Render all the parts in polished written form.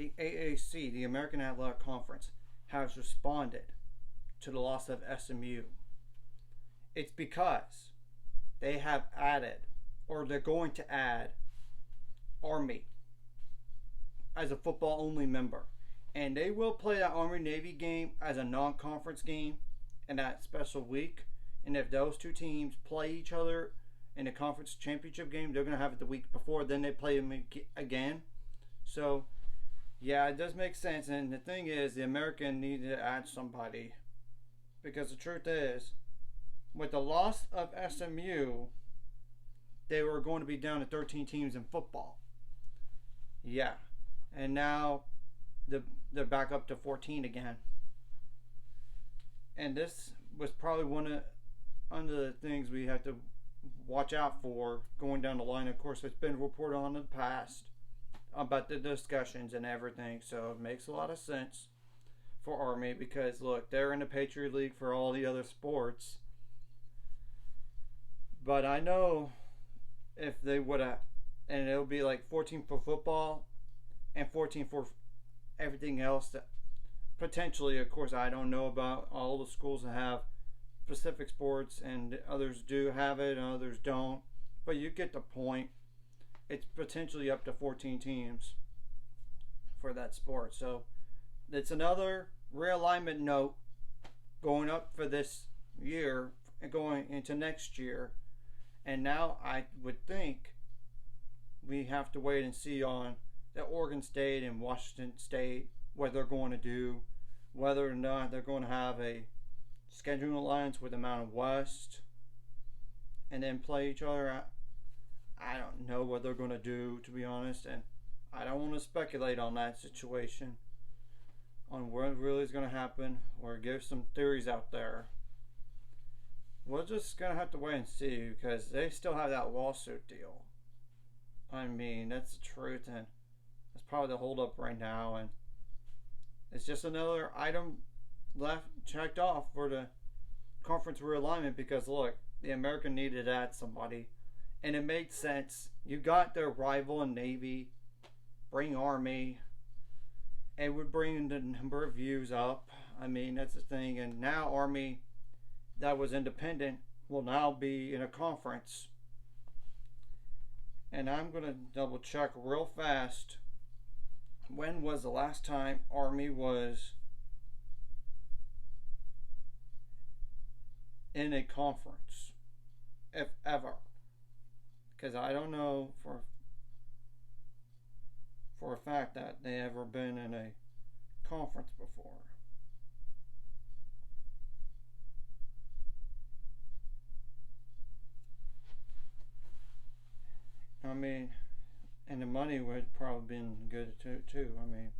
the AAC, the American Athletic Conference, has responded to the loss of SMU. It's because they have added, or they're going to add, Army as a football only member. And they will play that Army Navy game as a non conference game in that special week. And if those two teams play each other in the conference championship game, they're going to have it the week before. Then they play them again. So, yeah, it does make sense. And the thing is, the American needed to add somebody. Because the truth is, with the loss of SMU, they were going to be down to 13 teams in football. Yeah. And now they're back up to 14 again. And this was probably one of the things we have to watch out for going down the line. Of course, it's been reported on in the past about the discussions and everything, so it makes a lot of sense for Army because, look, they're in the Patriot League for all the other sports. But I know if they would have, and it'll be like 14 for football and 14 for everything else that potentially, of course, I don't know about all the schools that have specific sports, and others do have it and others don't, but you get the point. It's potentially up to 14 teams for that sport. So it's another realignment note going up for this year and going into next year. And now I would think we have to wait and see on the Oregon State and Washington State what they're going to do, whether or not they're going to have a scheduling alliance with the Mountain West and then play each other. I don't know what they're going to do, to be honest, and I don't want to speculate on that situation, on what really is going to happen, or give some theories out there. We're just going to have to wait and see, because they still have that lawsuit deal. I mean, that's the truth, and that's probably the holdup right now, and it's just another item left checked off for the conference realignment, because look, the American needed to add somebody, and it made sense. You got their rival in Navy, bring Army, it would bring the number of views up. I mean, that's the thing. And now Army, that was independent, will now be in a conference. And I'm going to double check real fast. When was the last time Army was in a conference, if ever? Because I don't know for a fact that they ever been in a conference before. I mean, and the money would probably been good too. I mean,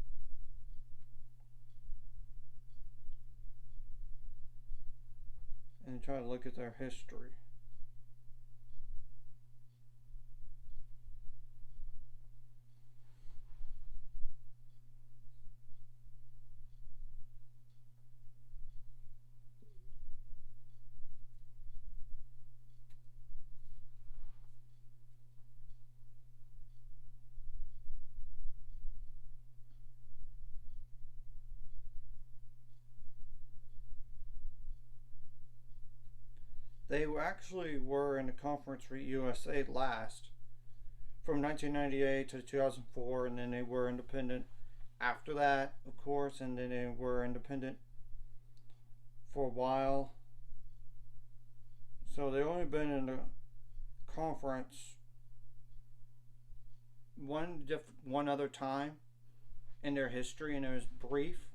and try to look at their history. They actually were in the Conference USA last, from 1998 to 2004, and then they were independent after that, of course, and then they were independent for a while. So they've only been in the conference one other time in their history, and it was brief.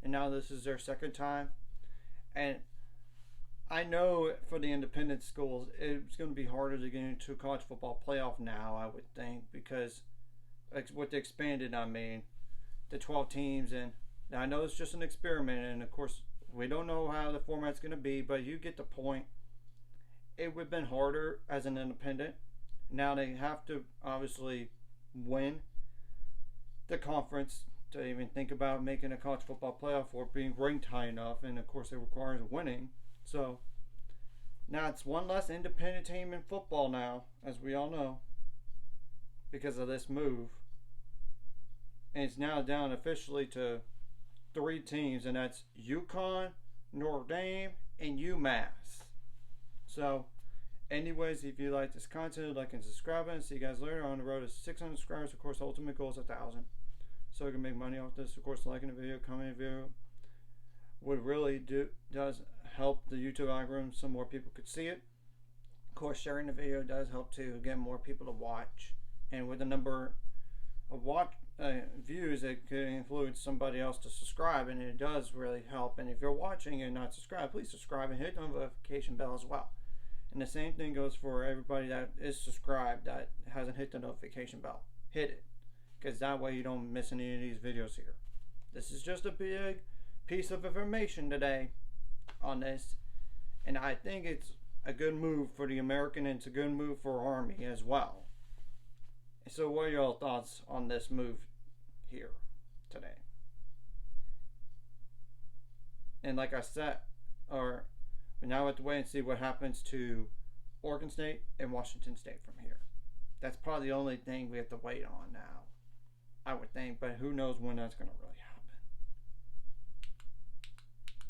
And now this is their second time. And I know for the independent schools, it's going to be harder to get into a college football playoff now, I would think, because with the expanded, I mean, the 12 teams. And I know it's just an experiment, and of course, we don't know how the format's going to be, but you get the point. It would have been harder as an independent. Now they have to obviously win the conference to even think about making a college football playoff or being ranked high enough, and of course, it requires winning. So now it's one less independent team in football now, as we all know, because of this move. and it's now down officially to 3 teams, and that's UConn, Notre Dame, and UMass. So, anyways, if you like this content, like and subscribe, and see you guys later. On the road to 600 subscribers. Of course, ultimate goal is 1,000. So you can make money off this. Of course, liking the video, commenting the video would really does help the YouTube algorithm so more people could see it. Of course, sharing the video does help to get more people to watch, and with the number of views, it could influence somebody else to subscribe, and it does really help. And if you're watching and not subscribed, please subscribe and hit the notification bell as well. And the same thing goes for everybody that is subscribed that hasn't hit the notification bell. Hit it, because that way you don't miss any of these videos here. This is just a big piece of information today on this, and I think it's a good move for the American, and it's a good move for Army as well. So what are your thoughts on this move here today? And like I said, we now have to wait and see what happens to Oregon State and Washington State from here. That's probably the only thing we have to wait on now, I would think, but who knows when that's going to really